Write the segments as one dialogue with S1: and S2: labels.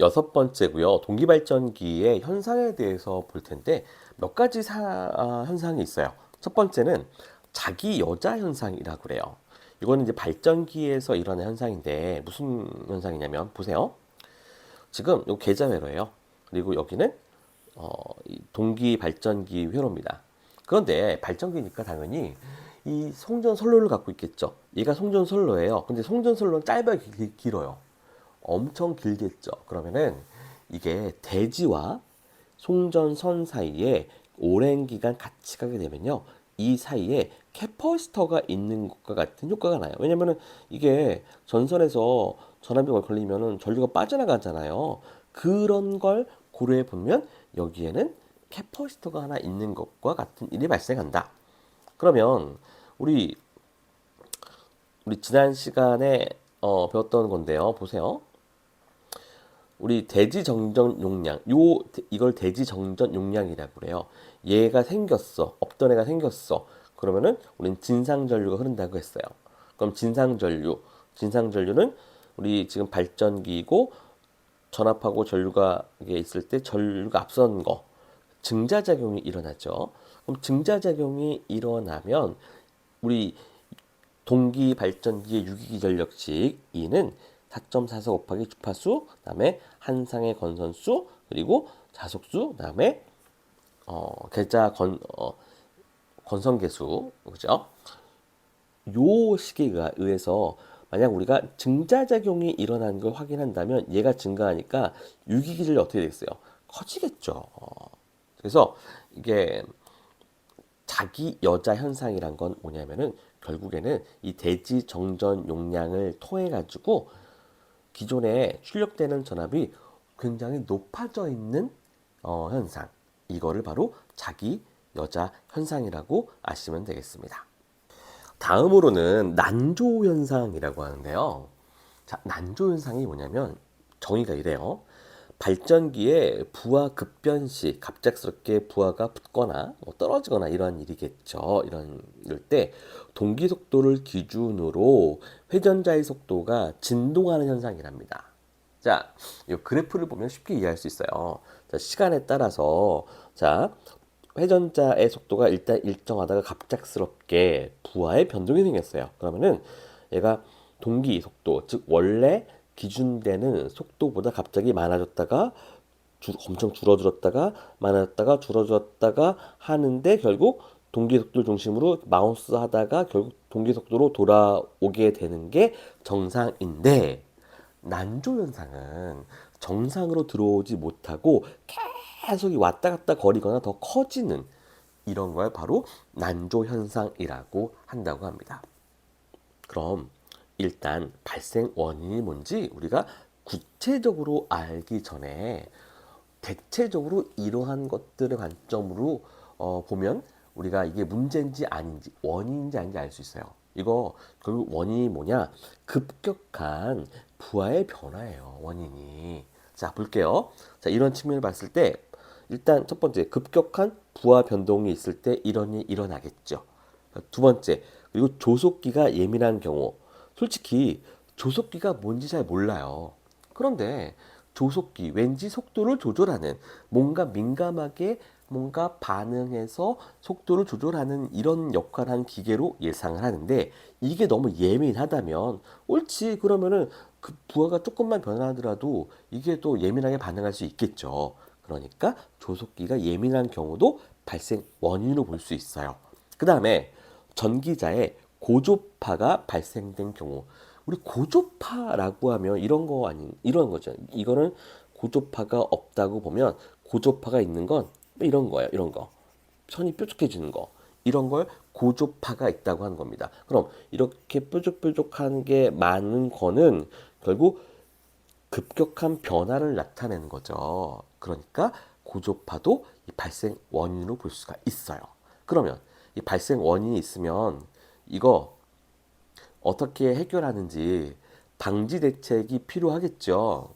S1: 여섯 번째고요. 동기발전기의 현상에 대해서 볼 텐데 몇 가지 현상이 있어요. 첫 번째는 자기 여자 현상이라고 그래요. 이거는 이제 발전기에서 일어나는 현상인데 무슨 현상이냐면 보세요. 지금 요 계좌회로예요. 그리고 여기는 이 동기발전기 회로입니다. 그런데 발전기니까 당연히 이 송전선로를 갖고 있겠죠. 얘가 송전선로예요. 근데 송전선로는 짧게 길어요. 엄청 길겠죠. 그러면은 이게 대지와 송전선 사이에 오랜 기간 같이 가게 되면요. 이 사이에 캐퍼시터가 있는 것과 같은 효과가 나요. 왜냐면은 이게 전선에서 전압이 걸리면은 전류가 빠져나가잖아요. 그런 걸 고려해 보면 여기에는 캐퍼시터가 하나 있는 것과 같은 일이 발생한다. 그러면 우리 지난 시간에 배웠던 건데요. 보세요. 우리 대지 정전 용량, 이걸 대지 정전 용량이라고 그래요. 얘가 생겼어. 없던 애가 생겼어. 그러면은 우린 진상 전류가 흐른다고 했어요. 그럼 진상전류는 우리 지금 발전기이고 전압하고 전류가 이게 있을 때 전류가 앞선 거, 증자작용이 일어나죠. 그럼 증자작용이 일어나면 우리 동기 발전기의 유기기 전력식 E는 4.44 곱하기 주파수, 그다음에 한상의 건선수, 그리고 자속수, 그다음에 계좌 건성계수, 그죠? 요 시계가 의해서 만약 우리가 증자작용이 일어나는 걸 확인한다면 얘가 증가하니까 유기기를 어떻게 되겠어요? 커지겠죠. 그래서 이게 자기 여자 현상이란 건 뭐냐면은 결국에는 이 대지 정전 용량을 통해 가지고 기존에 출력되는 전압이 굉장히 높아져 있는 현상. 이거를 바로 자기 여자 현상이라고 아시면 되겠습니다. 다음으로는 난조 현상이라고 하는데요. 자, 난조 현상이 뭐냐면 정의가 이래요. 발전기에 부하 급변 시 갑작스럽게 부하가 붙거나 뭐 떨어지거나 이런 일이겠죠. 이럴 때 동기 속도를 기준으로 회전자의 속도가 진동하는 현상이랍니다. 자, 이 그래프를 보면 쉽게 이해할 수 있어요. 자, 시간에 따라서 자, 회전자의 속도가 일단 일정하다가 갑작스럽게 부하의 변동이 생겼어요. 그러면은 얘가 동기 속도, 즉 원래 기준되는 속도보다 갑자기 많아졌다가 엄청 줄어들었다가 많아졌다가 줄어들었다가 하는데 결국 동기 속도를 중심으로 마우스 하다가 결국 동기 속도로 돌아오게 되는 게 정상인데 난조 현상은 정상으로 들어오지 못하고 계속 왔다 갔다 거리거나 더 커지는 이런 걸 바로 난조 현상이라고 한다고 합니다. 그럼 일단 발생 원인이 뭔지 우리가 구체적으로 알기 전에 대체적으로 이러한 것들의 관점으로 보면 우리가 이게 문제인지 아닌지 원인인지 아닌지 알 수 있어요. 이거 결국 원인이 뭐냐? 급격한 부하의 변화예요. 원인이. 자, 볼게요. 자, 이런 측면을 봤을 때 일단 첫 번째 급격한 부하 변동이 있을 때 이런 일이 일어나겠죠. 두 번째, 그리고 조속기가 예민한 경우. 솔직히 조속기가 뭔지 잘 몰라요. 그런데 조속기, 왠지 속도를 조절하는 뭔가 민감하게 뭔가 반응해서 속도를 조절하는 이런 역할을 한 기계로 예상을 하는데 이게 너무 예민하다면 옳지 그러면은 그 부하가 조금만 변하더라도 이게 또 예민하게 반응할 수 있겠죠. 그러니까 조속기가 예민한 경우도 발생 원인으로 볼 수 있어요. 그 다음에 전기자의 고조파가 발생된 경우 우리 고조파라고 하면 이런 거 아닌 이런 거죠. 이거는 고조파가 없다고 보면 고조파가 있는 건 이런 거예요. 이런 거. 선이 뾰족해지는 거. 이런 걸 고조파가 있다고 하는 겁니다. 그럼 이렇게 뾰족뾰족한 게 많은 거는 결국 급격한 변화를 나타내는 거죠. 그러니까 고조파도 이 발생 원인으로 볼 수가 있어요. 그러면 이 발생 원인이 있으면 이거 어떻게 해결하는지 방지 대책이 필요하겠죠.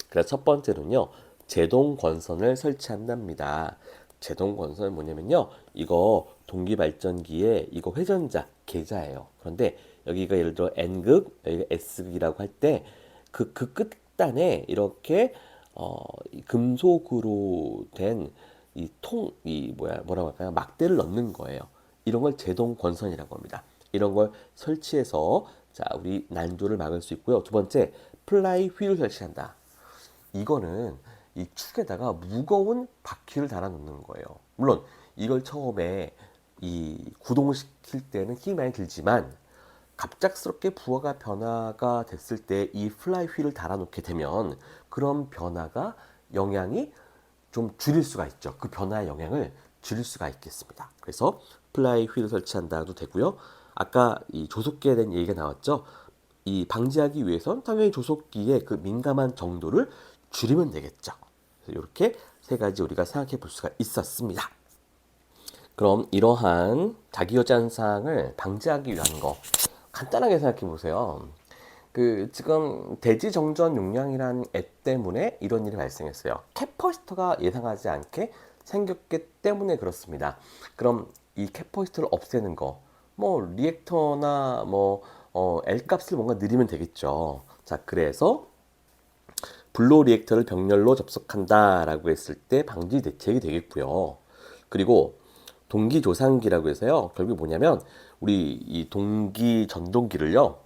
S1: 그래서 첫 번째는요, 제동 권선을 설치한답니다. 제동 권선은 뭐냐면요, 이거 동기 발전기에 이거 회전자 계좌예요. 그런데 여기가 예를 들어 N극, 여기가 S극이라고 할 때 그 끝 윗단에 이렇게 이 금속으로 된 뭐라고 할까요? 막대를 넣는 거예요. 이런 걸 제동 권선이라고 합니다. 이런 걸 설치해서 자, 우리 난조를 막을 수 있고요. 두 번째, 플라이 휠을 설치한다. 이거는 이 축에다가 무거운 바퀴를 달아 놓는 거예요. 물론 이걸 처음에 이 구동시킬 때는 힘이 많이 들지만 갑작스럽게 부하가 변화가 됐을 때 이 플라이 휠을 달아 놓게 되면 그런 변화가 영향이 좀 줄일 수가 있죠. 그 변화의 영향을 줄일 수가 있겠습니다. 그래서 플라이 휠을 설치한다도 되고요. 아까 이 조속기에 대한 얘기가 나왔죠. 이 방지하기 위해선 당연히 조속기의 그 민감한 정도를 줄이면 되겠죠. 그래서 이렇게 세 가지 우리가 생각해 볼 수가 있었습니다. 그럼 이러한 자기여잔상을 방지하기 위한 거 간단하게 생각해 보세요. 그 지금 대지정전 용량이라는 앱 때문에 이런 일이 발생했어요. 캐퍼시터가 예상하지 않게 생겼기 때문에 그렇습니다. 그럼 이 캐퍼시터를 없애는 거, 뭐 리액터나 L 값을 뭔가 늘리면 되겠죠. 자, 그래서 불로 리액터를 병렬로 접속한다라고 했을 때 방지 대책이 되겠고요. 그리고 동기 조상기라고 해서요. 결국 뭐냐면 우리 이 동기 전동기를요.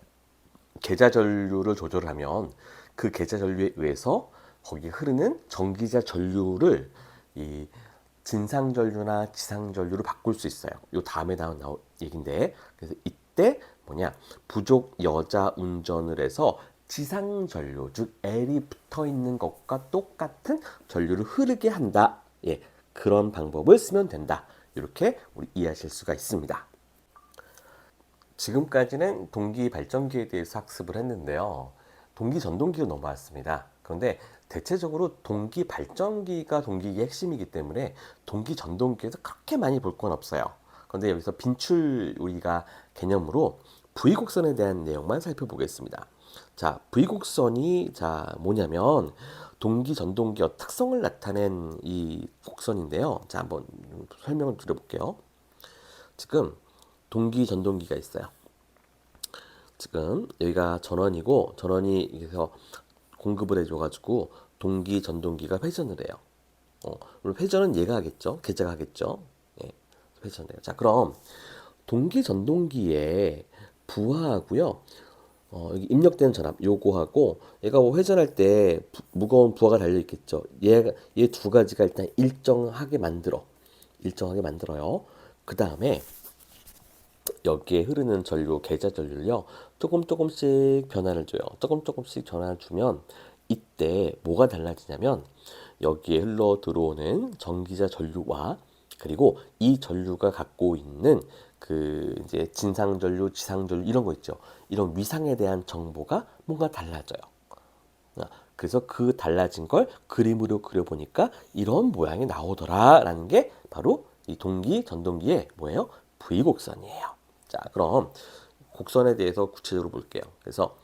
S1: 계좌 전류를 조절하면 그 계좌 전류에 의해서 거기 흐르는 전기자 전류를 이 진상 전류나 지상 전류로 바꿀 수 있어요. 요 다음에 나온 얘긴데 그래서 이때 뭐냐 부족 여자 운전을 해서 지상 전류 즉 L이 붙어 있는 것과 똑같은 전류를 흐르게 한다. 예, 그런 방법을 쓰면 된다. 이렇게 우리 이해하실 수가 있습니다. 지금까지는 동기 발전기에 대해서 학습을 했는데요. 동기 전동기로 넘어왔습니다. 그런데 대체적으로 동기 발전기가 동기의 핵심이기 때문에 동기 전동기에서 그렇게 많이 볼 건 없어요. 그런데 여기서 빈출 우리가 개념으로 V곡선에 대한 내용만 살펴보겠습니다. 자, V곡선이 자 뭐냐면 동기 전동기의 특성을 나타낸 이 곡선인데요. 자, 한번 설명을 드려볼게요. 지금 동기 전동기가 있어요. 지금 여기가 전원이고 전원이 여기서 공급을 해줘가지고 동기 전동기가 회전을 해요. 물론 회전은 얘가 하겠죠. 계좌가 하겠죠. 예, 회전해요. 자, 그럼 동기 전동기에 부하하고요. 여기 입력되는 전압 요거하고 얘가 뭐 회전할 때 무거운 부하가 달려 있겠죠. 얘 두 가지가 일단 일정하게 만들어요. 그 다음에 여기에 흐르는 전류, 계좌 전류를요, 조금씩 변화를 줘요. 조금씩 변화를 주면 이때 뭐가 달라지냐면 여기에 흘러 들어오는 전기자 전류와 그리고 이 전류가 갖고 있는 그 이제 진상 전류, 지상 전류 이런 거 있죠. 이런 위상에 대한 정보가 뭔가 달라져요. 그래서 그 달라진 걸 그림으로 그려보니까 이런 모양이 나오더라라는 게 바로 이 동기 전동기의 뭐예요? V곡선이에요. 자, 그럼 곡선에 대해서 구체적으로 볼게요. 그래서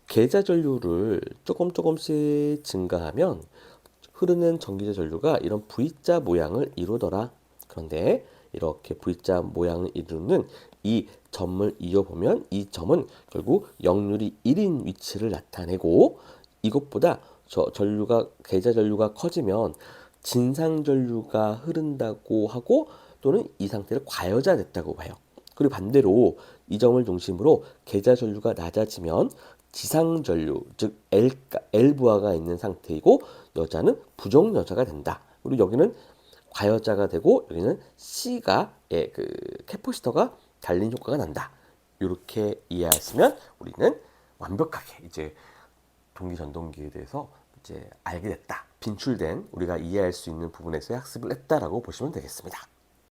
S1: 계좌 전류를 조금씩 증가하면 흐르는 전기자 전류가 이런 V자 모양을 이루더라. 그런데 이렇게 V자 모양을 이루는 이 점을 이어보면 이 점은 결국 역률이 1인 위치를 나타내고 이것보다 계좌 전류가 커지면 진상 전류가 흐른다고 하고 또는 이 상태를 과여자 됐다고 봐요. 그리고 반대로 이 점을 중심으로 계좌 전류가 낮아지면 지상 전류, 즉 L 부하가 있는 상태이고 여자는 부정 여자가 된다. 그리고 여기는 과여자가 되고 여기는 C가 그 캐퍼시터가 달린 효과가 난다. 이렇게 이해하시면 우리는 완벽하게 이제 동기 전동기에 대해서 이제 알게 됐다. 빈출된 우리가 이해할 수 있는 부분에서 학습을 했다라고 보시면 되겠습니다.